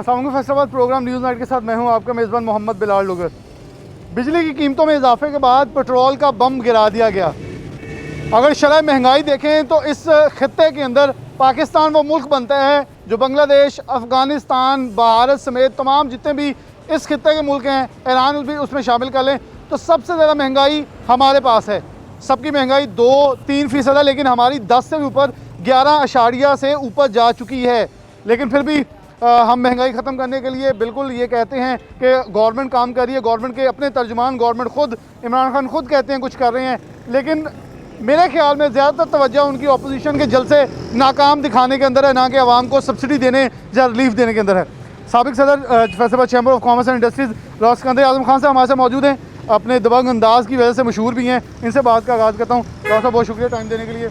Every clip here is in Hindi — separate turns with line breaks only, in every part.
अस्सलाम फैसलाबाद प्रोग्राम न्यूज़ नाइट के साथ मैं हूं आपका मेज़बान मोहम्मद बिलाल लुगर। बिजली की कीमतों में इजाफे के बाद पेट्रोल का बम गिरा दिया गया। अगर शरह महंगाई देखें तो इस खत्ते के अंदर पाकिस्तान वो मुल्क बनता है जो बांग्लादेश, अफ़गानिस्तान, भारत समेत तमाम जितने भी इस खत्ते के मुल्क हैं, ईरान भी उसमें शामिल कर लें, तो सबसे ज़्यादा महंगाई हमारे पास है। सबकी महंगाई 2-3% है, लेकिन हमारी 10 से भी ऊपर 11 से ऊपर जा चुकी है। लेकिन फिर भी हम महंगाई ख़त्म करने के लिए बिल्कुल ये कहते हैं कि गवर्नमेंट काम कर रही है। गवर्नमेंट के अपने तर्जुमान गवर्नमेंट ख़ुद, इमरान खान खुद कहते हैं कुछ कर रहे हैं, लेकिन मेरे ख्याल में ज़्यादातर तवज्जो उनकी अपोजिशन के जलसे नाकाम दिखाने के अंदर है, ना कि आवाम को सब्सिडी देने या रिलीफ देने के अंदर है। साबिक सदर Faisalabad chamber of commerce and industries doctor Sikandar Azam Khan साहब हमारे साथ मौजूद हैं, अपने दबंग अंदाज की वजह से मशहूर भी हैं। इनसे बात का आगाज़ करता हूँ। डॉक्टर साहब बहुत शुक्रिया टाइम देने के लिए।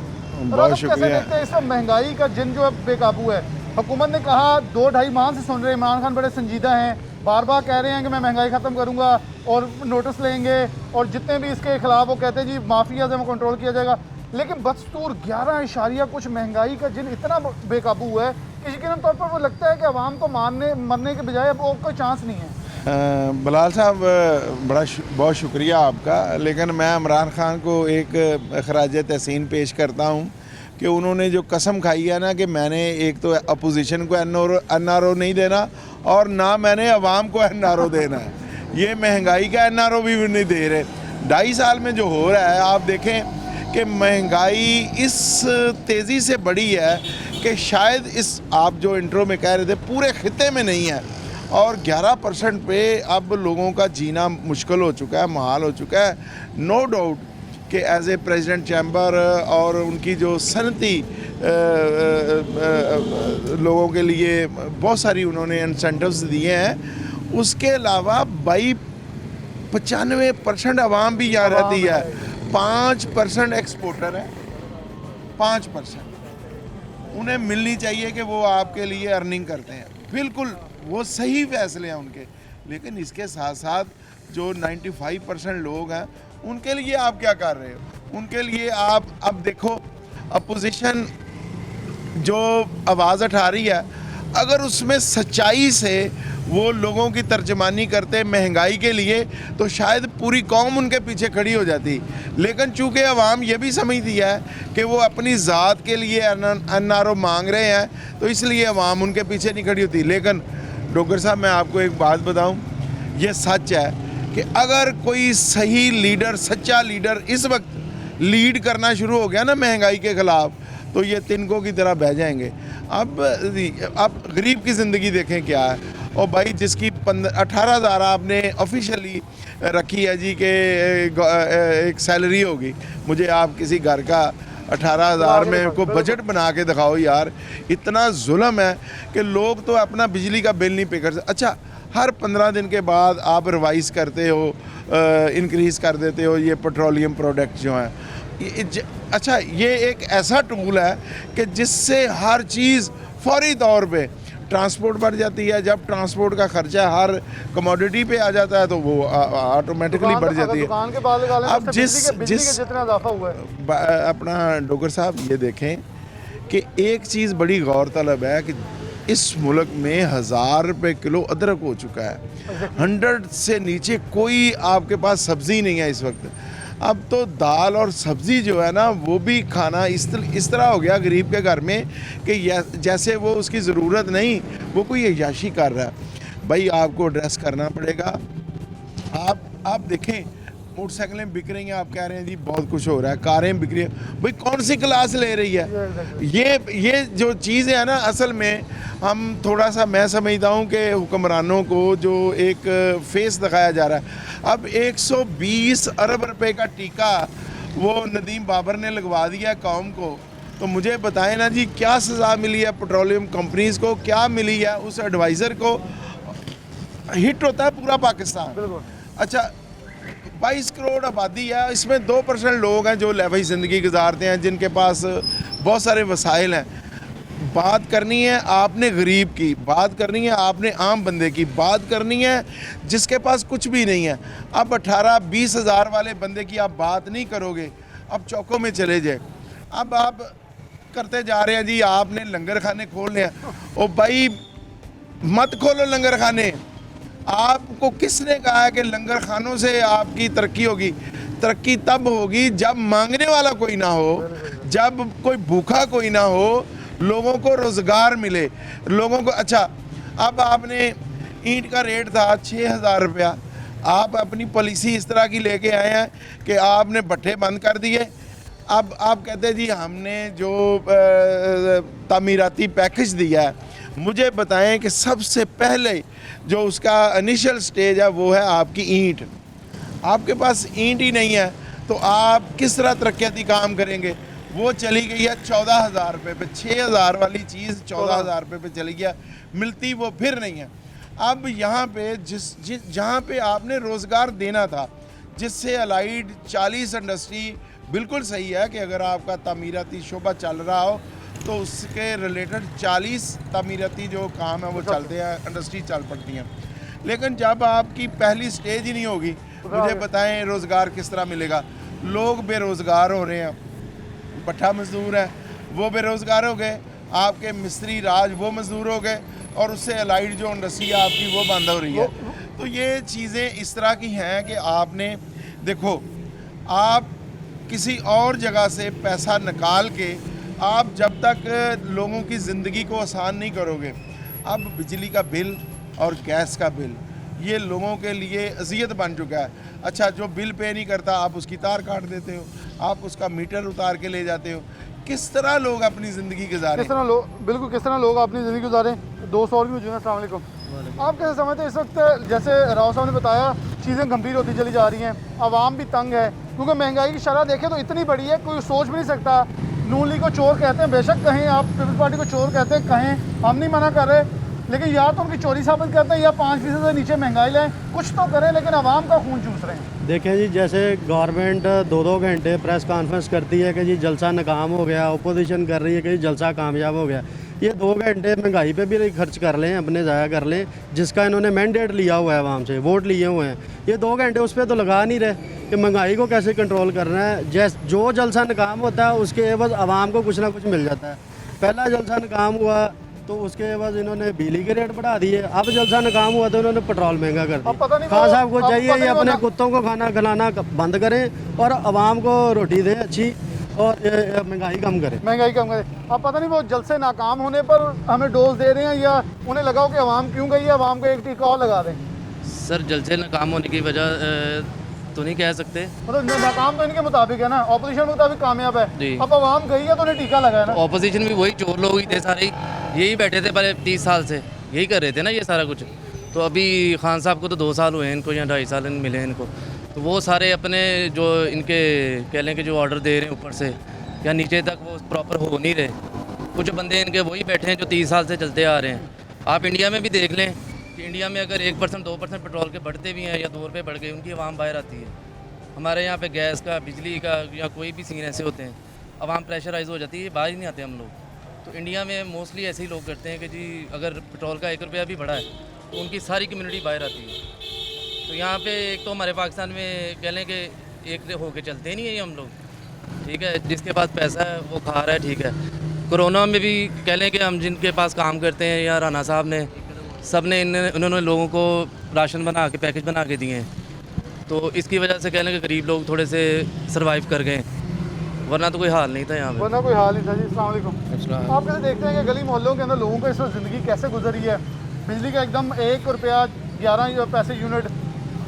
बहुत शुक्रिया।
इस महंगाई का जिन जो है बेकाबू है, हुकूमत ने कहा 2-2.5 माह से सुन रहे हैं, इमरान खान बड़े संजीदा हैं, बार बार कह रहे हैं कि मैं महंगाई ख़त्म करूँगा और नोटिस लेंगे, और जितने भी इसके खिलाफ वो कहते हैं जी माफिया से वो कंट्रोल किया जाएगा। लेकिन बदस्तूर 11 कुछ महंगाई का जिन इतना बेकाबू है कि यकीनन तौर पर वो लगता है कि आवाम को मरने के बजाय अब कोई चांस नहीं है।
बिलाल साहब बहुत शुक्रिया आपका, लेकिन मैं इमरान खान को एक खराज तहसीन पेश करता हूँ कि उन्होंने जो कसम खाई है ना कि मैंने एक तो अपोजिशन को NRO नहीं देना और ना मैंने अवाम को NRO देना है, ये महंगाई का NRO भी नहीं दे रहे। 2.5 साल में जो हो रहा है, आप देखें कि महंगाई इस तेज़ी से बढ़ी है कि शायद इस आप जो इंट्रो में कह रहे थे पूरे खित्ते में नहीं है, और 11% पे अब लोगों का जीना मुश्किल हो चुका है, मुहाल हो चुका है। नो डाउट कि एज ए प्रेसिडेंट चैम्बर और उनकी जो सनती लोगों के लिए बहुत सारी उन्होंने इंसेंटिव्स दिए हैं, उसके अलावा 95% आवाम भी यहाँ रहती है, 5% एक्सपोर्टर है, 5% उन्हें मिलनी चाहिए कि वो आपके लिए अर्निंग करते हैं। बिल्कुल वो सही फैसले हैं उनके, लेकिन इसके साथ साथ जो 95% लोग हैं उनके लिए आप क्या कर रहे हो? उनके लिए आप अब देखो, अपोजिशन जो आवाज़ उठा रही है, अगर उसमें सच्चाई से वो लोगों की तर्जमानी करते महंगाई के लिए तो शायद पूरी कौम उनके पीछे खड़ी हो जाती। लेकिन चूँकि अवाम ये भी समझती है कि वो अपनी ज़ात के लिए NRO मांग रहे हैं, तो इसलिए अवाम उनके पीछे नहीं खड़ी होती। लेकिन डॉक्टर साहब, मैं आपको एक बात बताऊं, ये सच है कि अगर कोई सही लीडर, सच्चा लीडर इस वक्त लीड करना शुरू हो गया ना महंगाई के ख़िलाफ़, तो ये तिनकों की तरह बह जाएंगे। अब आप गरीब की ज़िंदगी देखें क्या है, और भाई जिसकी 18,000 आपने ऑफिशियली रखी है जी कि एक सैलरी होगी, मुझे आप किसी घर का 18,000 में को बजट बना के दिखाओ यार। इतना जुल्म है कि लोग तो अपना बिजली का बिल नहीं पे कर सकते। अच्छा, हर 15 दिन के बाद आप रिवाइज़ करते हो, इंक्रीज़ कर देते हो ये पेट्रोलियम प्रोडक्ट जो हैं। अच्छा, ये एक ऐसा टूल है कि जिससे हर चीज़ फौरी तौर पे ट्रांसपोर्ट बढ़ जाती है। जब ट्रांसपोर्ट का खर्चा हर कमोडिटी पे आ जाता है तो वो ऑटोमेटिकली बढ़ जाती है। अब जितना इजाफा हुआ है अपना डॉक्टर साहब, ये देखें कि एक चीज़ बड़ी गौर तलब है कि इस मुल्क में 1000 रुपये किलो अदरक हो चुका है। 100 से नीचे कोई आपके पास सब्ज़ी नहीं है इस वक्त। अब तो दाल और सब्ज़ी जो है ना, वो भी खाना इस तरह हो गया गरीब के घर में कि जैसे वो उसकी ज़रूरत नहीं, वो कोई अय्याशी कर रहा है। भाई आपको एड्रेस करना पड़ेगा। आप देखें, मोटरसाइकिलें बिक रही हैं, आप कह रहे हैं जी बहुत कुछ हो रहा है, कारें बिक रही हैं, भाई कौन सी क्लास ले रही है? ये जो चीज़ है ना, असल में हम थोड़ा सा, मैं समझता हूँ कि हुक्मरानों को जो एक फेस दिखाया जा रहा है। अब 120 अरब रुपए का टीका वो नदीम बाबर ने लगवा दिया कौम को, तो मुझे बताएं ना जी, क्या सज़ा मिली है पेट्रोलियम कंपनीज़ को, क्या मिली है उस एडवाइज़र को? हिट होता है पूरा पाकिस्तान। अच्छा, 22 करोड़ आबादी है, इसमें 2% लोग हैं जो लहवी ज़िंदगी गुजारते हैं, जिनके पास बहुत सारे वसाइल हैं। बात करनी है आपने गरीब की, बात करनी है आपने आम बंदे की, बात करनी है जिसके पास कुछ भी नहीं है। अब 18-20 हज़ार वाले बंदे की आप बात नहीं करोगे, अब चौकों में चले जाए। अब आप करते जा रहे हैं जी, आपने लंगर खाने खोल लिया। ओ भाई, मत खोलो लंगर खाने। आपको किसने कहा है कि लंगर खानों से आपकी तरक्की होगी? तरक्की तब होगी जब मांगने वाला कोई ना हो, जब कोई भूखा कोई ना हो, लोगों को रोज़गार मिले, लोगों को। अच्छा, अब आपने ईंट का रेट था 6,000 रुपया, आप अपनी पॉलिसी इस तरह की लेके आए हैं कि आपने भट्ठे बंद कर दिए। अब आप कहते हैं जी हमने जो तामीराती पैकेज दिया है, मुझे बताएं कि सबसे पहले जो उसका इनिशियल स्टेज है वो है आपकी ईंट। आपके पास ईंट ही नहीं है तो आप किस तरह तरक्याती काम करेंगे? वो चली गई है 14,000 रुपये पे, 6,000 वाली चीज़ 14,000 रुपये पे चली गया, मिलती वो फिर नहीं है। अब यहाँ पे जहाँ पे आपने रोज़गार देना था, जिससे अलाइड 40 इंडस्ट्री, बिल्कुल सही है कि अगर आपका तामीराती शोबा चल रहा हो तो उसके रिलेटेड 40 तामीराती जो काम है वो चलते हैं, इंडस्ट्री चल पड़ती हैं। लेकिन जब आपकी पहली स्टेज ही नहीं होगी, मुझे बताएं रोज़गार किस तरह मिलेगा? लोग बेरोज़गार हो रहे हैं, भट्ठा मजदूर हैं वो बेरोज़गार हो गए, आपके मिस्त्री राज वो मजदूर हो गए, और उससे अलाइड जो इंडस्ट्री है आपकी वो बंद हो रही है। तो ये चीज़ें इस तरह की हैं कि आपने देखो, आप किसी और जगह से पैसा निकाल के आप जब तक लोगों की ज़िंदगी को आसान नहीं करोगे, अब बिजली का बिल और गैस का बिल ये लोगों के लिए अजियत बन चुका है। अच्छा, जो बिल पे नहीं करता आप उसकी तार काट देते हो, आप उसका मीटर उतार के ले जाते हो। किस तरह लोग अपनी ज़िंदगी गुजारें?
किस तरह लोग, बिल्कुल किस तरह लोग अपनी ज़िंदगी गुजारें। 200 और भी मौजूद हैं। अस्सलाम वालेकुम। आप कैसे समझते हैं इस वक्त, जैसे राव साहब ने बताया, चीज़ें गंभीर होती चली जा रही हैं, आवाम भी तंग है क्योंकि महंगाई की शरह देखें तो इतनी बड़ी है, कोई सोच भी नहीं सकता। नून लीग को चोर कहते हैं, बेशक कहें, आप पीपल्स पार्टी को चोर कहते हैं, कहें, हम नहीं मना कर रहे, लेकिन या तो उनकी चोरी साबित करते हैं या 5% से नीचे महंगाई लाएं, कुछ तो करें, लेकिन आवाम का खून चूस रहे हैं।
देखें जी, जैसे गवर्नमेंट 2-2 घंटे प्रेस कॉन्फ्रेंस करती है कि जी जलसा नाकाम हो गया, अपोजिशन कर रही है कि जी जलसा कामयाब हो गया। ये 2 घंटे महंगाई पे भी खर्च कर लें, अपने ज़ाया कर लें, जिसका इन्होंने मैंडेट लिया हुआ है, आवाम से वोट लिए हुए हैं। ये 2 घंटे उस पर तो लगा नहीं रहे कि महंगाई को कैसे कंट्रोल करना है। जो जलसा नाकाम होता है उसके एवज आवाम को कुछ ना कुछ मिल जाता है। पहला जलसा नाकाम हुआ तो उसके एवज इन्होंने बिजली के रेट बढ़ा दिए, अब जलसा नाकाम हुआ तो इन्होंने पेट्रोल महंगा कर दिया। खान साहब को चाहिए ये अपने कुत्तों को खाना खिलाना बंद करें और आवाम को रोटी दें अच्छी, और महंगाई कम करें।
महंगाई कम करें। अब पता नहीं वो जलसे नाकाम होने पर हमें डोज दे रहे हैं या उन्हें लगाओ कि आवाम क्यों गई है, आवाम को एक टीका और लगा दें।
सर, जलसे नाकाम होने की वजह तो नहीं कह सकते,
मतलब नाकाम तो इनके मुताबिक है ना, ऑपोजिशन के मुताबिक कामयाब है।
जी।
अब आवाम गई है तो उन्हें टीका लगाया ना।
ऑपोजिशन भी वही चोर लोग ही थे सारे, यही बैठे थे पहले 30 साल से, यही कर रहे थे ना ये सारा कुछ। तो अभी खान साहब को तो 2 साल हुए हैं इनको, या 2.5 साल मिले हैं इनको, तो वो सारे अपने जो इनके कह लें कि जो ऑर्डर दे रहे हैं ऊपर से या नीचे तक, वो प्रॉपर हो नहीं रहे। कुछ बंदे इनके वही बैठे हैं जो 30 साल से चलते आ रहे हैं। आप इंडिया में भी देख लें कि इंडिया में अगर 1% 2% पेट्रोल के बढ़ते भी हैं या 2 रुपये बढ़ गए, उनकी आवाम बाहर आती है। हमारे यहाँ पे गैस का, बिजली का या कोई भी सीन ऐसे होते हैं, आवाम प्रेशराइज हो जाती है, बाहर ही नहीं आते हम लोग। तो इंडिया में मोस्टली ऐसे ही लोग करते हैं कि जी अगर पेट्रोल का 1 रुपया भी बढ़ा है तो उनकी सारी कम्युनिटी बाहर आती है। तो यहाँ पे एक तो हमारे पाकिस्तान में कह लें कि एक होके चलते नहीं है हम लोग, ठीक है, जिसके पास पैसा है वो खा रहा है, ठीक है। कोरोना में भी कह लें कि हम जिनके पास काम करते हैं, या राना साहब ने, सब ने उन्होंने लोगों को राशन बना के, पैकेज बना के दिए हैं, तो इसकी वजह से कह लें कि गरीब लोग थोड़े से सर्वाइव कर गए, वरना तो कोई हाल नहीं था यहाँ पे।
वरना कोई हाल नहीं था जी। अस्सलाम वालेकुम। आप कैसे देखते हैं कि गली मोहल्लों के अंदर लोगों को इस वक्त ज़िंदगी कैसे गुजरी है? बिजली का एकदम 1 रुपया 11 पैसे यूनिट,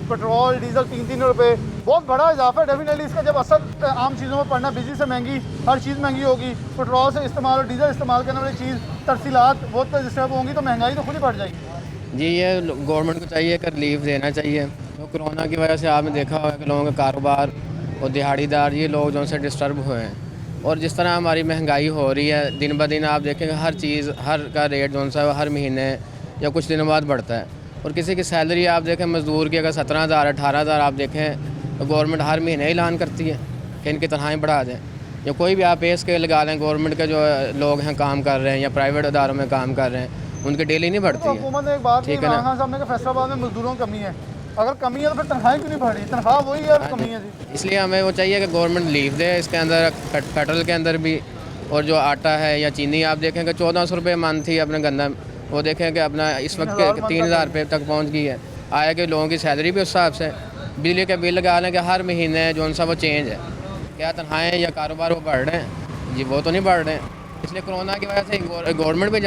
पेट्रोल डीजल 3-3 रुपये, बहुत बड़ा इजाफा है। डेफिनेटली इसका जब असर आम चीज़ों में पड़ना, बिजली से महंगी हर चीज़ महंगी होगी, पेट्रोल से इस्तेमाल और डीजल इस्तेमाल करने वाली चीज़, तरसीलात बहुत डिस्टर्ब होंगी, तो महंगाई तो खुद ही बढ़ जाएगी।
जी, ये गवर्नमेंट को चाहिए कि रिलीफ देना चाहिए। तो कोरोना की वजह से आपने देखा होगा कि लोगों का कारोबार और दिहाड़ीदार, ये लोग जो से डिस्टर्ब हुए हैं। और जिस तरह हमारी महंगाई हो रही है दिन ब दिन, आप देखेंगे हर चीज़, हर का रेट जो सा हर महीने या कुछ दिनों बाद बढ़ता है। और किसी की सैलरी आप देखें मज़दूर की अगर 17,000 18,000 आप देखें तो गवर्नमेंट हर महीने ऐलान करती है कि इनकी तनख्वाहें बढ़ा दें। या कोई भी आप पे स्केल लगा लें, गवर्नमेंट के जो लोग हैं काम कर रहे हैं या प्राइवेट इदारों में काम कर रहे हैं, उनकी डेली नहीं बढ़ती है।
हुकूमत ने एक बात की,
ठीक है ना?
खान साहब ने कहा फैसलाबाद में मजदूरों की कमी है। अगर कमी है तो फिर तनख्वाहें क्यों नहीं बढ़ रही? तनख्वाह वही है और कमी है जी।
इसलिए हमें वो चाहिए कि गवर्नमेंट लीव दे इसके अंदर, पेट्रोल के अंदर भी। और जो आटा है या चीनी आप देखें कि 1400 रुपये मन थी अपने गंदा वो देखें कि अपना इस वक्त 3,000 रुपये तक पहुँच गई है। आया कि लोगों की सैलरी भी उस हिसाब से, बिजली के बिल लगा लें कि हर महीने जो सा वो चेंज है, क्या तनख्वाहें या कारोबार वो बढ़ रहे हैं जी, वो तो नहीं बढ़ रहे हैं। इसलिए कोरोना की वजह से गवर्नमेंट भी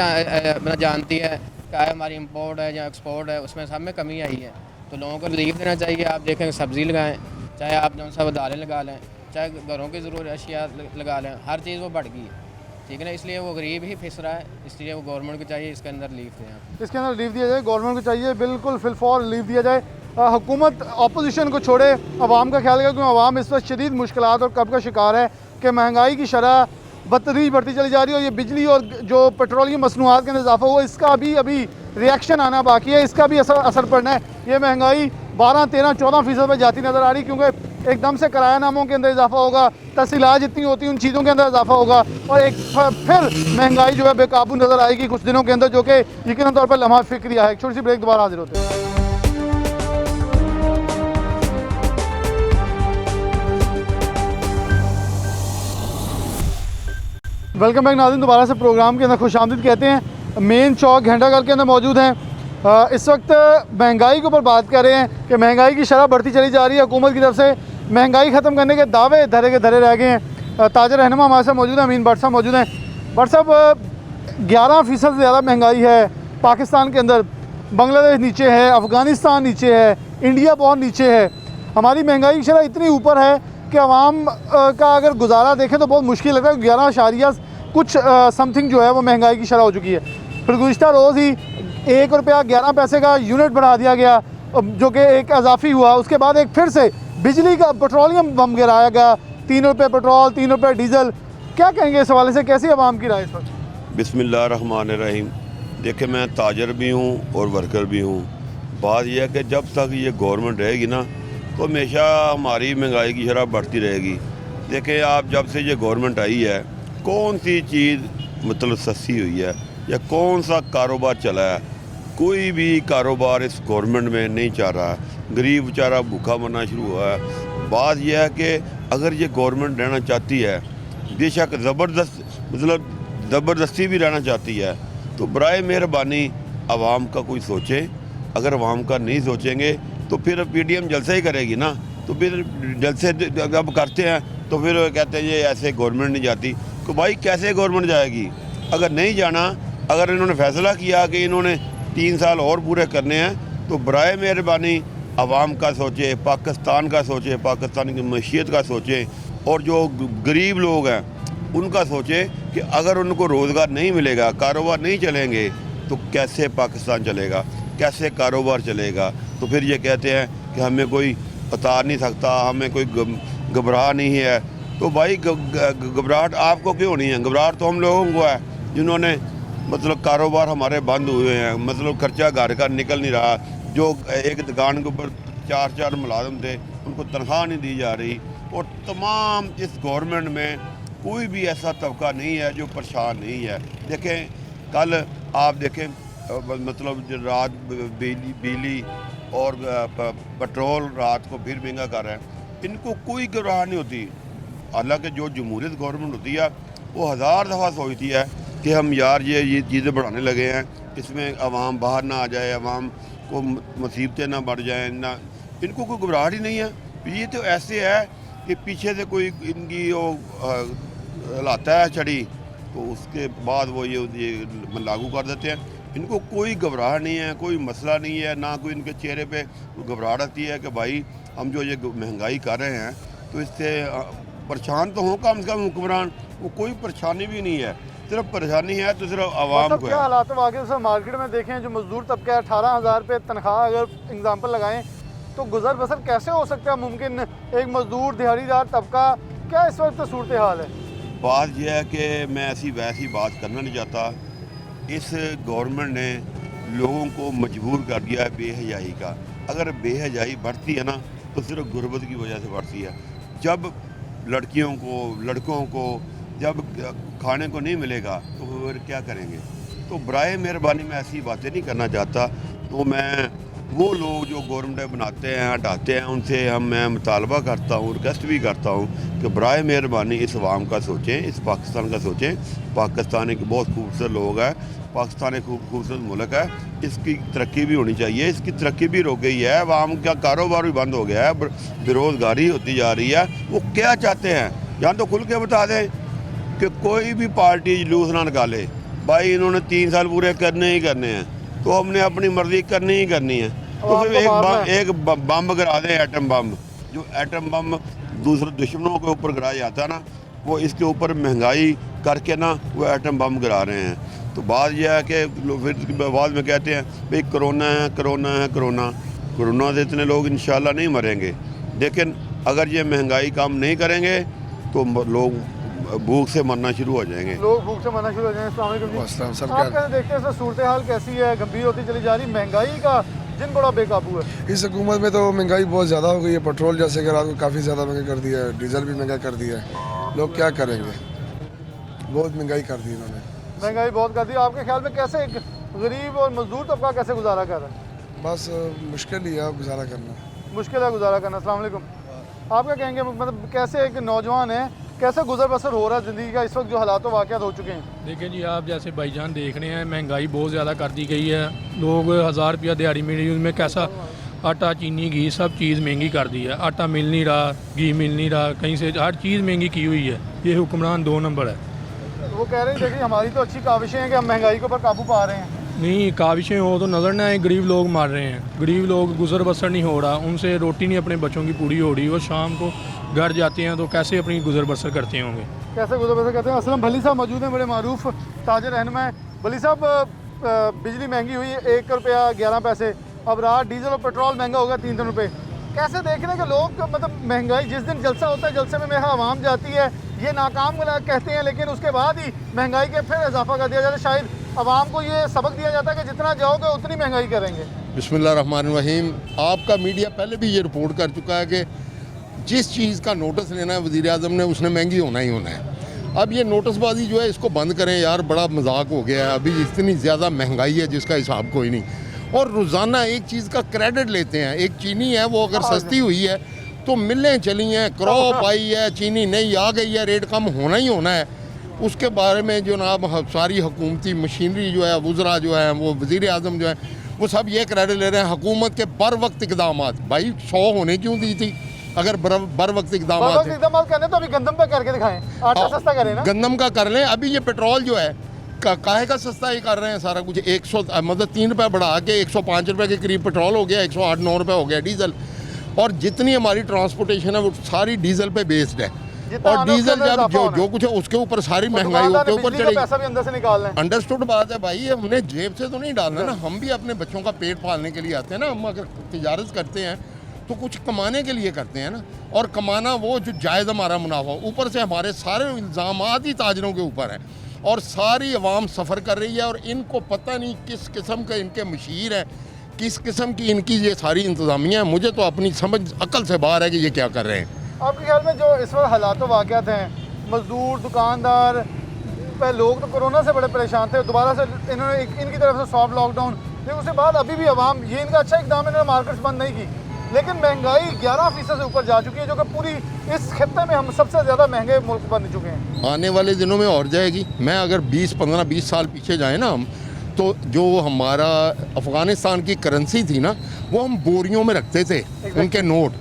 जानती है क्या हमारी इंपोर्ट है या एक्सपोर्ट है, उसमें सब में कमी आई है। तो लोगों को रिलीफ देना चाहिए। आप देखें सब्ज़ी लगाएं, चाहे आप जो सा दालें लगा लें, चाहे घरों की ज़रूरत अशिया लगा लें, हर चीज़ वो बढ़ गई है, ठीक है ना। इसलिए वो गरीब ही फिस रहा है, इसलिए वो गवर्नमेंट को चाहिए इसके अंदर रिलीफ दें।
इसके अंदर रिलीफ दिया जाए, गवर्नमेंट को चाहिए बिल्कुल फिलफौर रिलीफ दिया जाए। हुकूमत अपोजिशन को छोड़े, अवाम का ख्याल है, क्योंकि अवाम इस वक्त शदीद मुश्किलात और कब का शिकार है कि महंगाई की शरह बदतरीज बढ़ती चली जा रही है। और ये बिजली और जो पेट्रोलियम मसनूआत के अंदर इजाफा हुआ, इसका अभी रिएक्शन आना बाकी है, इसका भी असर पड़ना है। ये महंगाई 12, 13, 14% पर जाती नज़र आ रही, क्योंकि एकदम से किराया नामों के अंदर इजाफा होगा, तहसीलात जितनी होती हैं उन चीज़ों के अंदर इजाफा होगा, और एक फिर महंगाई जो है बेकाबू नज़र आएगी कुछ दिनों के अंदर, जो कि यकीनन तौर पर लम्हा फिक्रिया है। एक छोटी सी ब्रेक, दोबारा हाजिर होते हैं। वेलकम बैक नाज़रीन, दोबारा से प्रोग्राम के अंदर खुशामदीद कहते हैं। मेन चौक घंटाघर के अंदर मौजूद हैं। इस वक्त महंगाई के ऊपर बात कर रहे हैं कि महंगाई की शरह बढ़ती चली जा रही है। हुकूमत की तरफ से महंगाई ख़त्म करने के दावे धरे के धरे रह गए हैं। ताजर रहनुमा हमारे साथ मौजूद हैं, अमीन भट्ट साहब मौजूद हैं। भट्ट साहब, 11% से ज़्यादा महंगाई है पाकिस्तान के अंदर। बांग्लादेश नीचे है, अफ़गानिस्तान नीचे है, इंडिया बहुत नीचे है। हमारी महंगाई की शरह इतनी ऊपर है कि आवाम का अगर गुजारा देखें तो बहुत मुश्किल लगता है। 11 कुछ समथिंग जो है वो महंगाई की शरह हो चुकी है। फिर गुज़िश्ता रोज़ ही ₹1.11 का यूनिट बढ़ा दिया गया, जो कि एक इजाफी हुआ। उसके बाद एक फिर से बिजली का पेट्रोलियम बम गिराया गया, ₹3 पेट्रोल, ₹3 डीजल। क्या कहेंगे इस हवाले से, कैसी आवाम की राय इस वक्त?
बिस्मिल्लाहिर्रहमानिर्रहीम। देखिए, मैं ताजर भी हूँ और वर्कर भी हूँ। बात यह है कि जब तक ये गवर्नमेंट रहेगी ना, तो हमेशा हमारी महंगाई की शरह बढ़ती रहेगी। देखें, आप जब से ये गवर्नमेंट आई है, कौन सी चीज़ मतलब सस्ती हुई है या कौन सा कारोबार चला है? कोई भी कारोबार इस गवर्नमेंट में नहीं चल रहा। गरीब बेचारा भूखा मरना शुरू हुआ है। बात यह है कि अगर ये गवर्नमेंट रहना चाहती है, बेशक ज़बरदस्ती भी रहना चाहती है, तो बराए मेहरबानी आवाम का कोई सोचे। अगर आवाम का नहीं सोचेंगे तो फिर PTM जलसा ही करेगी ना। तो फिर जलसे जब करते हैं तो फिर कहते हैं ये ऐसे गवर्नमेंट नहीं जाती। तो भाई कैसे गवर्नमेंट जाएगी? अगर नहीं जाना, अगर इन्होंने फैसला किया कि इन्होंने 3 साल और पूरे करने हैं, तो बराए मेहरबानी आवाम का सोचे, पाकिस्तान का सोचे, पाकिस्तान की मईशत का सोचे, और जो गरीब लोग हैं उनका सोचे कि अगर उनको रोज़गार नहीं मिलेगा, कारोबार नहीं चलेंगे, तो कैसे पाकिस्तान चलेगा, कैसे कारोबार चलेगा? तो फिर ये कहते हैं कि हमें कोई उतार नहीं सकता, हमें कोई घबराहट नहीं है। तो भाई घबराहट आपको क्यों नहीं है? घबराहट तो हम लोगों को है जिन्होंने मतलब कारोबार हमारे बंद हुए हैं, मतलब खर्चा घर का निकल नहीं रहा। जो एक दुकान के ऊपर 4 मुलाजिम थे, उनको तनख्वाह नहीं दी जा रही। और तमाम इस गवर्नमेंट में कोई भी ऐसा तबका नहीं है जो परेशान नहीं है। देखें, कल आप देखें मतलब जो रात बिजली और पेट्रोल रात को फिर महंगा कर रहे हैं, इनको कोई घबराहट नहीं होती। हालांकि जो जमहूरियत गवर्नमेंट होती है वो 1000 दफ़ा सोचती है कि हम यार ये चीज़ें बढ़ाने लगे हैं, इसमें आवाम बाहर ना आ जाए, आवाम को मुसीबतें ना बढ़ जाएं ना। इनको कोई घबराहट ही नहीं है। ये तो ऐसे है कि पीछे से कोई इनकी वो लाता है छड़ी, तो उसके बाद वो ये लागू कर देते हैं। इनको कोई घबराहट नहीं है, कोई मसला नहीं है, ना कोई इनके चेहरे पे घबराहट आती है कि भाई हम जो ये महंगाई कर रहे हैं तो इससे परेशान तो हों कम से कम हुक्मरान। वो कोई परेशानी भी नहीं है, सिर्फ परेशानी है तो सिर्फ आवाम को है।
क्या हालात है वाकई से? मार्केट में देखें, जो मजदूर तबका है, 18,000 रुपये तनख्वाह अगर एग्जाम्पल लगाएं तो गुजर बसर कैसे हो सकता है मुमकिन? एक मजदूर, दिहाड़ीदार तबका, क्या इस वक्त सूरत हाल है?
बात यह है कि मैं ऐसी वैसी बात करना नहीं चाहता। इस गवर्नमेंट ने लोगों को मजबूर कर दिया है बेहयाई का। अगर बेहयाई बढ़ती है ना, तो सिर्फ गुर्बत की वजह से बढ़ती है। जब लड़कियों को, लड़कों को जब खाने को नहीं मिलेगा तो वो क्या करेंगे? तो बराए मेहरबानी मैं ऐसी बातें नहीं करना चाहता। तो मैं वो लोग जो गवर्नमेंट बनाते हैं हटाते हैं उनसे मैं मुतालबा करता हूँ, रिक्वेस्ट भी करता हूँ कि बराए मेहरबानी इस अवाम का सोचें, इस पाकिस्तान का सोचें। पाकिस्तान एक बहुत खूबसूरत लोग है, पाकिस्तान एक खूबसूरत मुल्क है, इसकी तरक्की भी होनी चाहिए। इसकी तरक्की भी रुक गई है, अवाम का कारोबार भी बंद हो गया है, बेरोज़गारी होती जा रही है। वो क्या चाहते हैं या तो खुल के बता दें कि कोई भी पार्टी जुलूस ना निकाले, भाई इन्होंने 3 साल पूरे करने ही करने हैं, तो हमने अपनी मर्ज़ी करनी ही करनी है। तो फिर एक बम गिरा दें, एटम बम, जो एटम बम दूसरे दुश्मनों के ऊपर गिराया जाता है ना, वो इसके ऊपर महंगाई करके ना वो एटम बम गिरा रहे हैं। तो बात यह है कि फिर बाद में कहते हैं भाई कोरोना है, कोरोना है, कोरोना। कोरोना से इतने लोग इंशाल्लाह नहीं मरेंगे, लेकिन अगर ये महंगाई कम नहीं करेंगे तो लोग भूख से मरना शुरू हो जाएंगे।
लोग भूख से मरना शुरू हो जाएंगे। अस्सलाम वालेकुम जी। आप कैसे देखते हैं सर, सूरत हाल कैसी है, गंभीर होती चली जा रही, महंगाई का जिन बड़ा बेकाबू है।
इस हुकूमत में तो महंगाई बहुत ज़्यादा हो गई है। पेट्रोल जैसे कि रात को काफ़ी ज़्यादा महंगा कर दिया है, डीजल भी महंगा कर दिया है। लोग क्या करेंगे, बहुत महंगाई कर दी इन्होंने,
महंगाई बहुत कर दी। आपके ख्याल में कैसे एक गरीब और मजदूर तबका कैसे गुजारा कर रहा है?
बस मुश्किल ही है गुजारा करना,
मुश्किल है गुजारा करना। अस्सलाम वालेकुम। आप क्या कहेंगे, मतलब कैसे एक नौजवान है, कैसे गुजर बसर हो रहा है ज़िंदगी का इस वक्त जो हालात वाक़यात हो चुके हैं?
देखिए जी, आप जैसे भाईजान देख रहे हैं, महंगाई बहुत ज़्यादा कर दी गई है। लोग 1000 रुपया दिहाड़ी मिल रही है, उसमें कैसा आटा, चीनी, घी सब चीज़ महंगी कर दी है। आटा मिल नहीं रहा, घी मिल नहीं रहा, कहीं से हर चीज़ महंगी की हुई है। ये हुक्मरान 2 नंबर है।
वो कह रहे हैं देखिए हमारी तो अच्छी काविशें हैं कि हम महंगाई के ऊपर काबू पा रहे हैं।
नहीं, काविशें हो तो नज़र ना आए, गरीब लोग मार रहे हैं, गरीब लोग गुजर बसर नहीं हो रहा, उनसे रोटी नहीं अपने बच्चों की पूरी हो रही। वो शाम को घर जाते हैं तो कैसे अपनी गुजर बसर करते होंगे,
कैसे गुजर बसर करते हैं। असलम भली साहब मौजूद हैं, बड़े मारूफ ताजर रहनुमा है। भली साहब, बिजली महंगी हुई है, 1 रुपया 11 पैसे, अब रात डीजल और पेट्रोल महंगा होगा 3 रुपये। कैसे देख रहे हैं कि लोग मतलब महंगाई, जिस दिन जलसा होता है जलसे में मेरा आवाम जाती है, ये नाकाम कहते हैं, लेकिन उसके बाद ही महंगाई के फिर इजाफा कर दिया जाता है। शायद आवाम को ये सबक दिया जाता है कि जितना जाओगे उतनी महंगाई करेंगे।
बिस्मिल्लाहिर्रहमानिर्रहीम। आपका मीडिया पहले भी ये रिपोर्ट कर चुका है कि जिस चीज़ का नोटिस लेना है वज़ीर आज़म ने, उसने महंगी होना ही होना है। अब ये नोटिसबाजी जो है इसको बंद करें यार, बड़ा मजाक हो गया है। अभी इतनी ज़्यादा महंगाई है जिसका हिसाब कोई नहीं, और रोज़ाना एक चीज़ का क्रेडिट लेते हैं। एक चीनी है वो अगर सस्ती हुई है तो मिलें चली हैं, क्रॉप आई है, चीनी नहीं आ गई है, रेट कम होना ही होना है। उसके बारे में जनाब सारी हुकूमती मशीनरी जो है, वज़रा जो है, वो वज़ीर आज़म जो है, वो सब ये क्रेडिट ले रहे हैं हुकूमत के बर वक्त इक़दाम। भाई 100 होने क्यों दी थी अगर बर वक्त इक़दाम
करने तो अभी गंदम पे करके दिखाएं, आटा सस्ता करें ना,
गंदम का कर लें। अभी ये पेट्रोल जो है काहे का सस्ता ही कर रहे हैं सारा कुछ। 100 मतलब 3 रुपये बढ़ा के 105 रुपये के करीब पेट्रोल हो गया, 108-9 रुपये हो गया डीजल। और जितनी हमारी ट्रांसपोर्टेशन है वो सारी डीजल पे बेस्ड है, और डीजल जब जो कुछ है उसके ऊपर सारी महंगाई उसके ऊपर चढ़ेगी।
पैसा भी अंदर से निकालना है।
अंडरस्टूड बात है भाई, हमने जेब से तो नहीं डालना ना, हम भी अपने बच्चों का पेट पालने के लिए आते हैं ना। हम अगर तिजारत करते हैं तो कुछ कमाने के लिए करते हैं ना, और कमाना वो जो जायज़ हमारा मुनाफा। ऊपर से हमारे सारे इल्ज़ामात ही ताजरों के ऊपर हैं, और सारी अवाम सफ़र कर रही है, और इनको पता नहीं किस किस्म के इनके मशीर हैं, किस किस्म की इनकी ये सारी इंतज़ामिया है। मुझे तो अपनी समझ अकल से बाहर है कि ये क्या कर रहे हैं।
आपके ख्याल में जो इस वक्त हालात वाक़यात हैं, मजदूर, दुकानदार, पहले लोग तो कोरोना से बड़े परेशान थे, दोबारा से इन्होंने इनकी तरफ से सॉफ्ट लॉकडाउन, लेकिन उसके बाद अभी भी आवाम, ये इनका अच्छा इकदाम, इन्होंने मार्केट्स बंद नहीं की, लेकिन महंगाई 11% से ऊपर जा चुकी है, जो कि पूरी इस खित्ते में हम सबसे ज़्यादा महंगे मुल्क बन चुके हैं।
आने वाले दिनों में और जाएगी। मैं अगर 15-20 साल पीछे जाए ना हम, तो जो हमारा अफ़गानिस्तान की करेंसी थी ना, वो हम बोरियों में रखते थे, उनके नोट।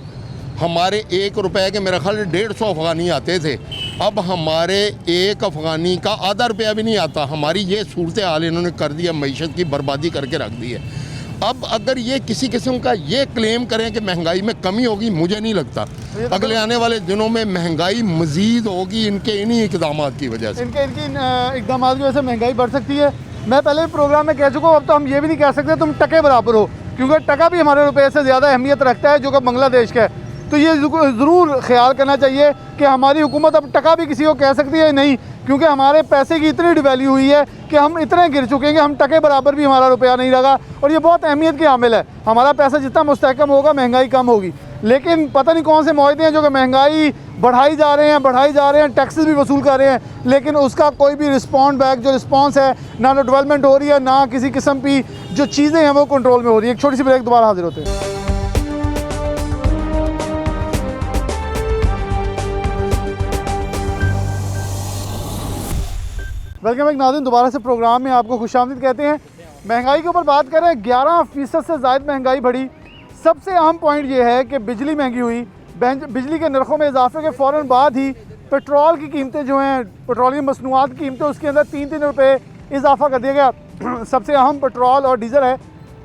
हमारे 1 रुपए के मेरा ख्याल 150 अफ़गानी आते थे। अब हमारे 1 अफ़गानी का आधा रुपया भी नहीं आता। हमारी ये सूरत हाल इन्होंने कर दिया, मईशत की बर्बादी करके रख दी है। अब अगर ये किसी किस्म का ये क्लेम करें कि महंगाई में कमी होगी, मुझे नहीं लगता। अगले आने वाले दिनों में महंगाई मज़ीद होगी इनके इन्हीं इक़दामात की वजह से।
इनके इक़दामात की वजह से महंगाई बढ़ सकती है। मैं पहले भी प्रोग्राम में कह चुका हूँ, अब तो हम ये भी नहीं कह सकते तुम टके बराबर हो, क्योंकि टका भी हमारे रुपये से ज़्यादा अहमियत रखता है, जो कि बांग्लादेश का है। तो ये ज़रूर ख्याल करना चाहिए कि हमारी हुकूमत अब टका भी किसी को कह सकती है नहीं, क्योंकि हमारे पैसे की इतनी डिवैल्यू हुई है कि हम इतने गिर चुके हैं कि हम टके बराबर भी हमारा रुपया नहीं लगा, और ये बहुत अहमियत की हामिल है। हमारा पैसा जितना मुस्तहकम होगा, महंगाई कम होगी। लेकिन पता नहीं कौन से मुआहदे हैं जो कि महंगाई बढ़ाई जा रहे हैं, टैक्सेस भी वसूल कर रहे हैं, लेकिन उसका कोई भी रिस्पॉन्ड बैक जो रिस्पॉन्स है, ना तो डेवलपमेंट हो रही है, ना किसी किस्म की जो चीज़ें हैं वो कंट्रोल में हो रही है। एक छोटी सी ब्रेक, दोबारा हाजिर होते हैं। वेलकम बैक नाज़रीन, दोबारा से प्रोग्राम में आपको खुशामदीद कहते हैं। महंगाई के ऊपर बात कर रहे हैं। 11% से ज़ायद महंगाई बढ़ी। सबसे अहम पॉइंट ये है कि बिजली महंगी हुई। बिजली के नरखों में इजाफे के फ़ौरन बाद ही पेट्रोल की कीमतें जो हैं, पेट्रोलियम मसनूआत की कीमतें, उसके अंदर 3-3 रुपये इजाफा कर दिया गया। सबसे अहम पेट्रोल और डीजल है,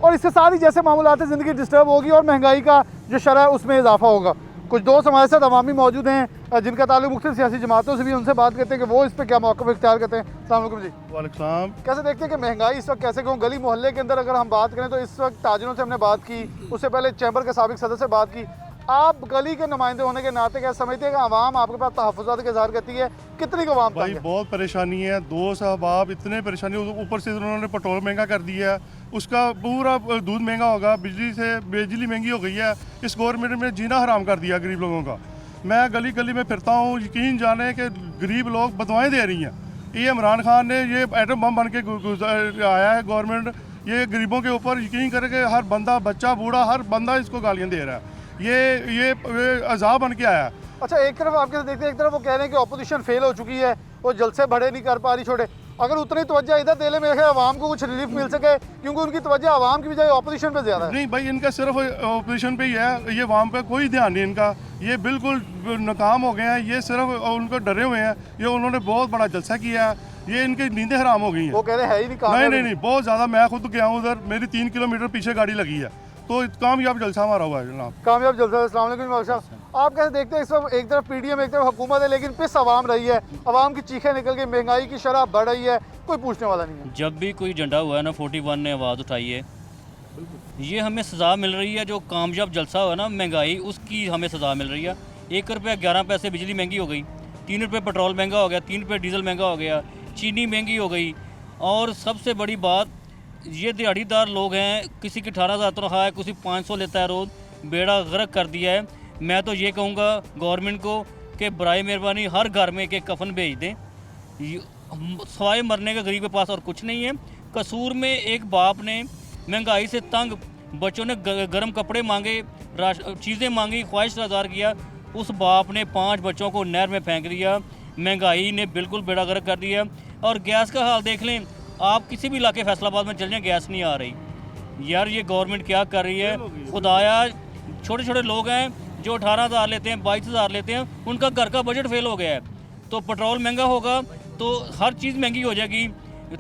और इसके साथ ही जैसे मामूलात ज़िंदगी डिस्टर्ब होगी और महंगाई का जो शरह है उसमें इजाफा होगा। कुछ दोस्त हमारे साथ अवामी मौजूद हैं जिनका ताल्लुक मुख्तलिफ सियासी जमातों से भी, उनसे बात करते हैं कि वो इस पर क्या मौक़िफ़ इख्तियार करते हैं। अस्सलाम वालेकुम जी।
वालेकुम।
कैसे देखते हैं कि महंगाई इस वक्त कैसे कहूँ, गली मोहल्ले के अंदर अगर हम बात करें तो इस वक्त ताजिरों से हमने बात की, उससे पहले चैम्बर के साबिक सदस्य से बात की। आप गली के नुमाइंदे होने के नाते क्या समझते हैं कि आवाम आपके पास तहफ़्फ़ुज़ात का इज़हार करती है? कितनी को आवाम
भाई बहुत परेशानी है, दोस्त अहबाब इतने परेशानी, ऊपर से उन्होंने पेट्रोल महंगा कर दिया है, उसका पूरा दूध महंगा होगा, बिजली महंगी हो गई है। इस गवर्नमेंट ने जीना हराम कर दिया गरीब लोगों का। मैं गली गली में फिरता हूँ, यकीन जाने कि गरीब लोग बदवाएँ दे रही हैं। ये इमरान खान ने ये एटम बम बन के आया है गवर्नमेंट, ये गरीबों के ऊपर यकीन करे कि हर बंदा, बच्चा, बूढ़ा, हर बंदा इसको गालियाँ दे रहा है। ये अजाब बन के आया।
अच्छा, एक तरफ आपके देखते हैं, एक तरफ वो कह रहे हैं कि ऑपोजिशन फेल हो चुकी है, वो जलसे बड़े नहीं कर पा रही छोटे। अगर उतनी तवज्जो इधर दे ले, मेरे ख्याल आवाम को कुछ रिलीफ मिल सके, क्योंकि उनकी तवज्जो आवाम की बजाय ऑपोजिशन पे ज़्यादा है।
नहीं भाई, इनका सिर्फ ऑपोजिशन पे ही है, ये आवाम पे कोई ध्यान नहीं इनका। ये बिल्कुल नाकाम हो गए हैं, ये सिर्फ उनको डरे हुए हैं। ये उन्होंने बहुत बड़ा जलसा किया है, ये इनकी नींदें हराम हो गई हैं।
वो कह रहे हैं ही नहीं।
नहीं, बहुत ज़्यादा। मैं खुद गया हूँ उधर, मेरी 3 किलोमीटर पीछे गाड़ी लगी है, तो कामयाब जलसा हमारा हुआ है जनाब।
कामयाब जलसा। अस्सलाम वालेकुम मौलवी साहब, आप कैसे देखते हैं इस वक्त एक तरफ पीडीएम, एक तरफ हुकूमत है, लेकिन पिस आवाम रही है, आवाम की चीखें निकल गई, महंगाई की शरह बढ़ रही है, कोई पूछने वाला नहीं है।
जब भी कोई झंडा हुआ है ना, 41 ने आवाज़ उठाई है, ये हमें सज़ा मिल रही है। जो कामयाब जलसा हुआ ना महंगाई, उसकी हमें सज़ा मिल रही है। 1 रुपया 11 पैसे बिजली महंगी हो गई, 3 रुपये पेट्रोल महंगा हो गया, 3 रुपये डीजल महंगा हो गया, चीनी महंगी हो गई, और सबसे बड़ी बात ये दिहाड़ीदार लोग हैं, किसी की 18,000 तनख्वाह है, किसी 500 लेता है रोज़, बेड़ा गर्क कर दिया है। मैं तो ये कहूँगा गवर्नमेंट को कि बराए मेहरबानी हर घर में एक कफन भेज दें, सवाए मरने का गरीब के पास और कुछ नहीं है। कसूर में एक बाप ने महंगाई से तंग, बच्चों ने गर्म कपड़े मांगे, चीज़ें मांगी, ख्वाहिश आज़ार किया, उस बाप ने 5 बच्चों को नहर में फेंक दिया। महंगाई ने बिल्कुल बेड़ा गर्क कर दिया। और गैस का हाल देख लें, आप किसी भी इलाके फैसलाबाद में चल जाएं, गैस नहीं आ रही। यार ये गवर्नमेंट क्या कर रही है खुदाया। छोटे छोटे लोग हैं जो 18,000 लेते हैं, 22,000 लेते हैं, उनका घर का बजट फेल हो गया है। तो पेट्रोल महंगा होगा तो हर चीज़ महंगी हो जाएगी,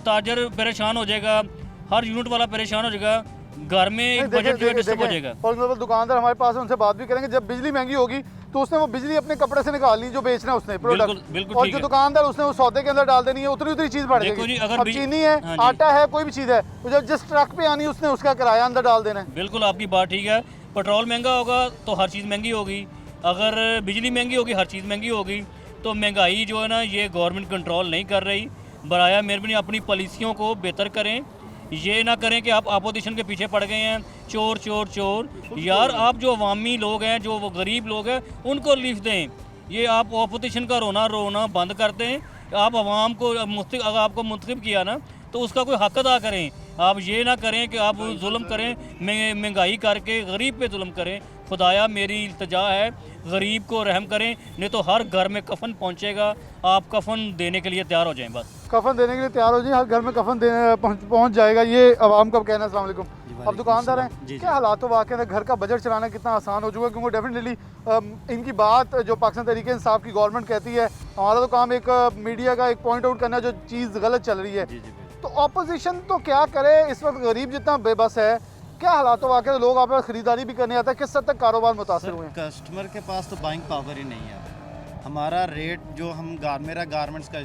ताजर परेशान हो जाएगा, हर यूनिट वाला परेशान हो जाएगा, घर में एक बजट जो है डिस्टर्ब हो जाएगा।
फॉर एग्जाम्पल दुकानदार हमारे पास है, उनसे बात भी करेंगे। जब बिजली महंगी होगी तो उसने वो बिजली अपने कपड़े से निकाल ली जो बेचना है उसने प्रोडक्ट, और जो दुकानदार उसने वो सौदे के अंदर डाल देनी है, उतनी उतनी चीज़ बढ़ जाएगी। अब चीनी है, आटा है, कोई भी चीज़ है, जब जिस ट्रक पे आनी उसने उसका किराया अंदर डाल देना है।
बिल्कुल आपकी बात ठीक है। पेट्रोल महंगा होगा तो हर चीज़ महंगी होगी, अगर बिजली महंगी होगी हर चीज़ महंगी होगी। तो महंगाई जो है ना, ये गवर्नमेंट कंट्रोल नहीं कर रही। बराया मेहरबानी अपनी पॉलिसियों को बेहतर करें, ये ना करें कि आप अपोजिशन के पीछे पड़ गए हैं, चोर चोर चोर। यार आप जो अवामी लोग हैं, जो वो गरीब लोग हैं, उनको रिलीफ दें। ये आप अपोजिशन का रोना बंद कर दें। आप आवाम को अगर आपको मुंतखब किया ना तो उसका कोई हक अदा करें। आप ये ना करें कि आप जुल्म करें, महंगाई करके गरीब पे जुल्म करें। खुदाया मेरी इल्तिजा है, गरीब को रहम करें, नहीं तो हर घर में कफन पहुंचेगा। आप कफन देने के लिए तैयार हो जाएं, बस
कफन देने के लिए तैयार हो जाए, हर घर में कफन पहुंच जाएगा। ये आवाम का कहना है। अस्सलाम वालेकुम। अब दुकानदार हैं, क्या हालात तो वाकई घर का बजट चलाना कितना आसान हो चुका है, क्योंकि डेफिनेटली इनकी बात जो पाकिस्तान तहरीक इंसाफ की गवर्नमेंट कहती है, हमारा तो काम एक मीडिया का एक पॉइंट आउट करना है जो चीज़ गलत चल रही है। तो अपोजिशन तो क्या करे इस वक्त, गरीब जितना बेबस है, क्या हालात तो वाकई लोग आप खरीदारी भी करने आते हैं, किस हद तक कारोबार मुतासर हुए हैं?
कस्टमर के पास तो बाइंग पावर ही नहीं है। हमारा रेट जो मेरा गारमेंट्स का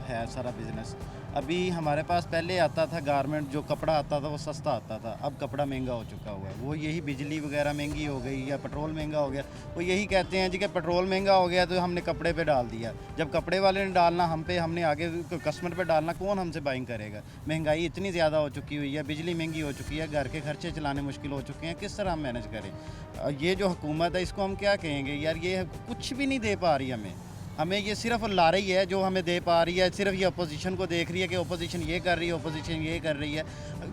है सारा बिजनेस, अभी हमारे पास पहले आता था गारमेंट, जो कपड़ा आता था वो सस्ता आता था, अब कपड़ा महंगा हो चुका हुआ है। वो यही बिजली वगैरह महंगी हो गई या पेट्रोल महंगा हो गया, वो यही कहते हैं जी कि पेट्रोल महंगा हो गया तो हमने कपड़े पे डाल दिया। जब कपड़े वाले ने डालना हम पे, हमने आगे कस्टमर पे डालना, कौन हमसे बाइंग करेगा? महंगाई इतनी ज़्यादा हो चुकी हुई है, बिजली महंगी हो चुकी है, घर के खर्चे चलाने मुश्किल हो चुके हैं, किस तरह हम मैनेज करें? ये जो हुकूमत है इसको हम क्या कहेंगे यार, ये कुछ भी नहीं दे पा रही हमें ये सिर्फ ला रही है जो हमें दे पा रही है। सिर्फ ये अपोजिशन को देख रही है कि अपोजिशन ये कर रही है, अपोजिशन ये कर रही है।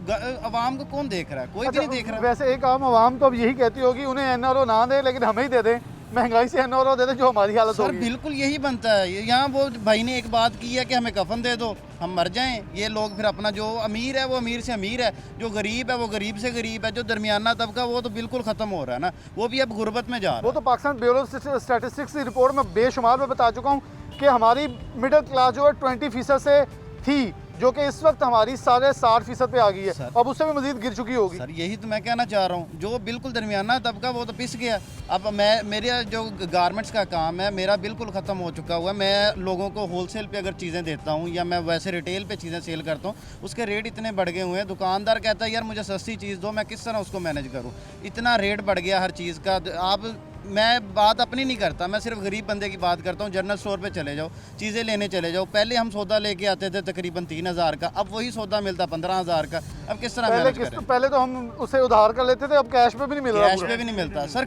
आवाम को कौन देख रहा है? कोई भी नहीं देख रहा।
वैसे एक आम आवाम तो अब यही कहती होगी उन्हें एनआरओ ना दें लेकिन हमें ही दे दें, महंगाई से एनआरओ दे दें, जो हमारी हालत
सर
होगी।
बिल्कुल यही बनता है। यहाँ वो भाई ने एक बात की है कि हमें कफन दे दो, हम मर जाएं। ये लोग फिर अपना, जो अमीर है वो अमीर से अमीर है, जो गरीब है वो गरीब से गरीब है, जो दरमियाना तबका वो तो बिल्कुल ख़त्म हो रहा है ना, वो भी अब गुर्बत में जा रहा है।
वो तो पाकिस्तान ब्यूरो स्टैटिस्टिक्स की रिपोर्ट में बेशुमार में बता चुका हूँ कि हमारी मिडिल क्लास जो है 20% से थी, जो कि इस वक्त हमारी 60% पे आ गई है, अब उससे भी मजीद गिर चुकी होगी।
सर यही तो मैं कहना चाह रहा हूँ, जो बिल्कुल दरमियाना तबका वो तो पिस गया। अब मेरे जो गारमेंट्स का काम है मेरा बिल्कुल ख़त्म हो चुका हुआ है। मैं लोगों को होलसेल पे अगर चीज़ें देता हूँ या मैं वैसे रिटेल पे चीज़ें सेल करता हूँ, उसके रेट इतने बढ़ गए हुए हैं। दुकानदार कहता है यार मुझे सस्ती चीज़ दो, मैं किस तरह उसको मैनेज करूँ, इतना रेट बढ़ गया हर चीज़ का। आप, मैं बात अपनी नहीं करता, मैं सिर्फ गरीब बंदे की बात करता हूँ। जनरल स्टोर पे चले जाओ, चीज़ें लेने चले जाओ, पहले हम सौदा लेके आते थे तकरीबन 3000 का, अब वही सौदा मिलता 15,000 का। अब किस तरह मैनेज करें?
पहले तो हम उसे उधार कर लेते थे, अब कैश पे भी नहीं मिल रहा।
कैश पे भी नहीं मिलता। सर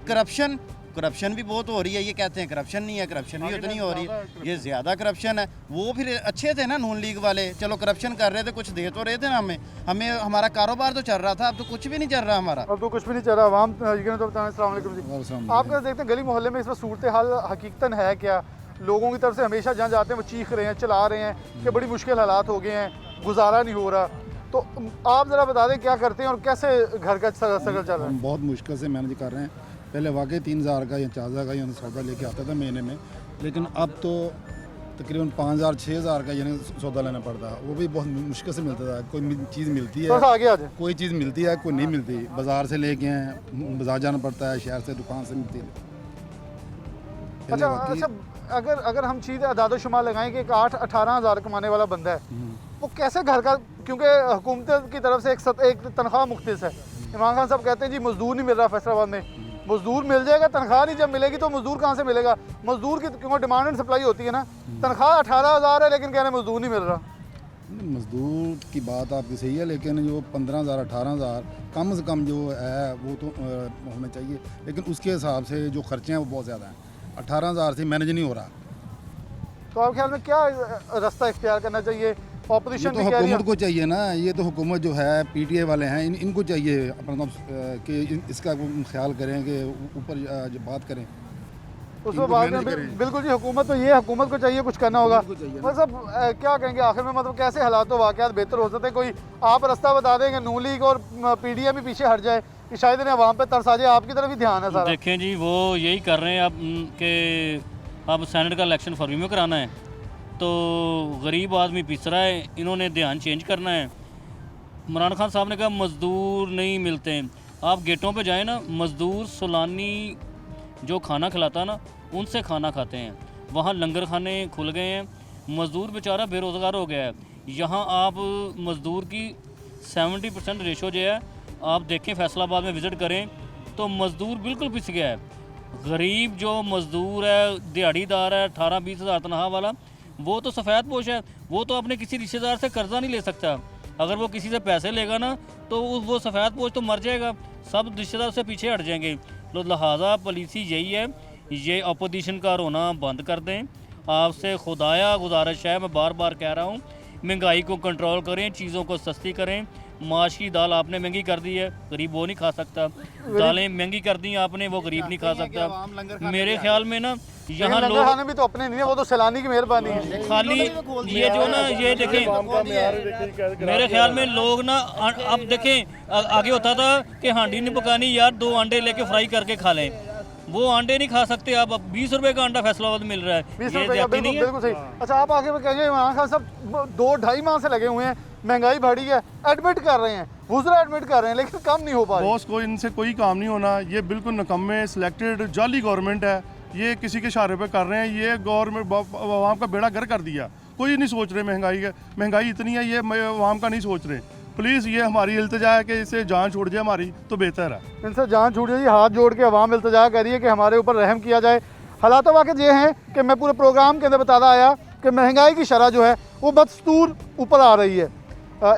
करप्शन भी बहुत हो रही है। ये कहते हैं करप्शन नहीं है, करप्शन भी उतनी हो रही है, ये ज़्यादा करप्शन है। वो फिर अच्छे थे ना नून लीग वाले, चलो करप्शन कर रहे थे, कुछ दे तो रहे थे ना हमें हमारा कारोबार तो चल रहा था। अब तो कुछ भी नहीं चल रहा हमारा,
अब तो कुछ भी नहीं चल रहा। आवाम तो बताएं। अस्सलाम वालेकुम जी। आप कैसे देखते हैं गली मोहल्ले में इस वक्त सूरत हाल हकीकतन है क्या? लोगों की तरफ से हमेशा जहाँ जाते हैं वो चीख रहे हैं, चिल्ला रहे हैं कि बड़ी मुश्किल हालात हो गए हैं, गुजारा नहीं हो रहा। तो आप ज़रा बता दें क्या करते हैं और कैसे घर का सर्कल चल रहा है?
हम बहुत मुश्किल से मैनेज कर रहे हैं। पहले वाकई 3000 का या 4000 का यानी सौदा लेके आता था महीने में, लेकिन अब तो तकरीबन 5000 6000 का यानी सौदा लेना पड़ता है। वो भी बहुत मुश्किल से मिलता था। कोई चीज़ मिलती है,
आगे आ जाए,
कोई चीज़ मिलती है, कोई नहीं मिलती। बाज़ार से लेके हैं, बाज़ार जाना पड़ता है, शहर से दुकान से मिलती है।
अच्छा, अगर हम चीज़ अदाद-ओ-शुमार लगाएं कि एक 8-18 हज़ार कमाने वाला बंदा है, वो कैसे घर का, क्योंकि हुकूमत की तरफ से एक तनख्वाह मुख्तस है। इमरान खान साहब कहते हैं जी मजदूर नहीं मिल रहा फैसलाबाद में, मजदूर मिल जाएगा, तनख्वाह नहीं जब मिलेगी तो मजदूर कहाँ से मिलेगा? मजदूर की क्योंकि डिमांड एंड सप्लाई होती है ना। तनख्वाह 18,000 है लेकिन कह रहे हैं मजदूर नहीं मिल रहा।
मजदूर की बात आपकी सही है, लेकिन जो 15,000 18,000 कम से कम जो है वो तो होना चाहिए, लेकिन उसके हिसाब से जो खर्चे हैं वो बहुत ज़्यादा हैं। 18,000 से मैनेज नहीं हो रहा।
तो आपके ख्याल में क्या रास्ता इख्तियार करना चाहिए? ऑपोजिशन
तो हुकूमत को चाहिए ना, ये तो हुकूमत जो है पीटीआई वाले हैं, इनको चाहिए अपना कि इसका ख्याल करें कि ऊपर जो बात करें
उस पर बात करें। बिल्कुल जी, हुकूमत तो ये हुकूमत को चाहिए कुछ करना होगा। बस अब क्या कहेंगे आखिर में, मतलब कैसे हालात व वाक़यात बेहतर हो सकते हैं? कोई आप रास्ता बता देंगे नून लीग और पीडीएम भी पीछे हट जाए कि शायद इन्हें आवाम पे तरस आ जाए? आपकी तरफ ही ध्यान है सारा।
देखें जी, वो यही कर रहे हैं अब कि अब सेनेट का इलेक्शन फरवरी में कराना है, तो गरीब आदमी पिस रहा है, इन्होंने ध्यान चेंज करना है। इमरान खान साहब ने कहा मज़दूर नहीं मिलते हैं। आप गेटों पे जाएं ना, मज़दूर सलानी जो खाना खिलाता ना उनसे खाना खाते हैं। वहाँ लंगर खाने खुल गए हैं, मज़दूर बेचारा बेरोज़गार हो गया है। यहाँ आप मज़दूर की 70% रेशो जो है, आप देखें फैसलाबाद में विज़िट करें तो मज़दूर बिल्कुल पिस गया है। गरीब जो मज़दूर है, दिहाड़ीदार है, 18-20 हज़ार तनख्वाह वाला, वो तो सफ़ेद पोश है, वो तो अपने किसी रिश्तेदार से कर्जा नहीं ले सकता। अगर वो किसी से पैसे लेगा ना तो वो सफ़ेद पोश तो मर जाएगा, सब रिश्तेदार से पीछे हट जाएंगे। तो लिहाजा पॉलिसी यही है, ये अपोजिशन का रोना बंद कर दें। आपसे खुदाया गुजारिश है, मैं बार बार कह रहा हूँ, महंगाई को कंट्रोल करें, चीज़ों को सस्ती करें। माश की दाल आपने महंगी कर दी है, गरीब वो नहीं खा सकता। दालें महंगी कर दी आपने, वो गरीब नहीं खा सकता। मेरे ख्याल में ना यहाँ लोग
खाने भी तो अपने नहीं है, वो तो सैलानी की मेहरबानी है।
खाली ये जो ना ये देखें, मेरे ख्याल में लोग ना अब देखें, आगे होता था कि हांडी नहीं पकानी यार, 2 अंडे लेके फ्राई करके खा लें, वो अंडे नहीं खा सकते। अब 20 रुपए का अंडा फैसलाबाद मिल रहा है,
20 रुपए का, बिल्कुल सही। अच्छा, आप आगे कहेंगे इमरान खान साहब 2-2.5 माह से लगे हुए हैं, महंगाई बढ़ी है, एडमिट कर रहे हैं, वुज़रा एडमिट कर रहे हैं, लेकिन कम नहीं हो पा रहा।
बॉस को इनसे कोई काम नहीं होना, ये बिल्कुल नकम्मे सिलेक्टेड जाली गवर्नमेंट है, ये किसी के इशारे पे कर रहे हैं। ये गवर्नमेंट आवाम का बेड़ा गर्क कर दिया, कोई नहीं सोच रहे महंगाई इतनी है, ये आवाम का नहीं सोच रहे। प्लीज़ ये हमारी इल्तिजा है कि इसे जान छोड़ जाए हमारी, तो बेहतर है।
इनसे जान छूट जाए, हाथ जोड़ के आवाम इल्तिजा कर रही है कि हमारे ऊपर रहम किया जाए। हालात वाक़ ये हैं कि मैं पूरे प्रोग्राम के अंदर बताता आया कि महंगाई की शरह जो है वो बदस्तूर ऊपर आ रही है।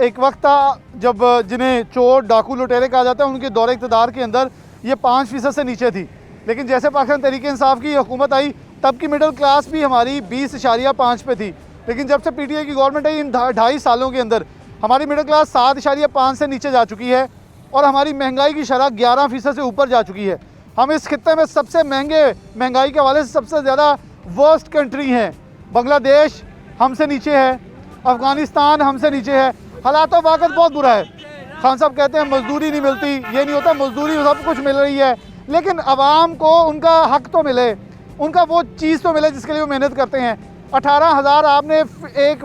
एक वक्त था जब जिन्हें चोर डाकू लुटेरे कहा जाता है, उनके दौरे इक़्तिदार के अंदर ये 5% से नीचे थी, लेकिन जैसे पाकिस्तान तहरीक-ए-इंसाफ की हुकूमत आई तब की मिडिल क्लास भी हमारी 20.5 पे थी। लेकिन जब से पीटीआई की गवर्नमेंट आई, इन 2.5 सालों के अंदर हमारी मिडिल क्लास 7.5 से नीचे जा चुकी है और हमारी महंगाई की शरह 11% से ऊपर जा चुकी है। हम इस खित्ते में सबसे महंगाई के हवाले से सबसे ज़्यादा वर्स्ट कंट्री हैं। बांग्लादेश हमसे नीचे है, अफ़गानिस्तान हमसे नीचे है। हालात वाक़ई बहुत बुरा है। खान साहब कहते हैं मजदूरी नहीं मिलती, ये नहीं होता, मजदूरी सब कुछ मिल रही है, लेकिन आवाम को उनका हक तो मिले, उनका वो चीज़ तो मिले जिसके लिए वो मेहनत करते हैं। 18,000 आपने एक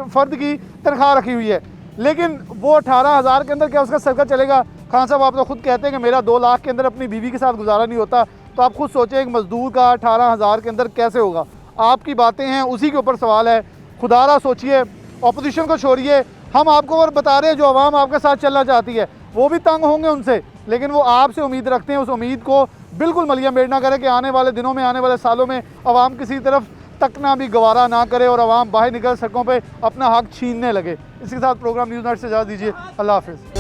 फ़र्द की तनख्वाह रखी हुई है, लेकिन वो 18,000 के अंदर क्या उसका सरका चलेगा? खान साहब आप तो खुद कहते हैं कि मेरा 2 लाख के अंदर अपनी बीवी के साथ गुजारा नहीं होता, तो आप खुद सोचें एक मज़दूर का 18,000 के अंदर कैसे होगा? आपकी बातें हैं, उसी के ऊपर सवाल है। खुदारा सोचिए, अपोजिशन को छोड़िए, हम आपको और बता रहे हैं जो आवाम आपके साथ चलना चाहती है वो भी तंग होंगे उनसे, लेकिन वो आपसे उम्मीद रखते हैं। उस उम्मीद को बिल्कुल मलिया मेड़ ना करें कि आने वाले दिनों में, आने वाले सालों में आवाम किसी तरफ तकना भी गवारा ना करे और आवाम बाहर निकल सड़कों पे अपना हक छीनने लगे। इसके साथ प्रोग्राम न्यूज़ नाइट से इजाज़त दीजिए। अल्लाह हाफ़िज़।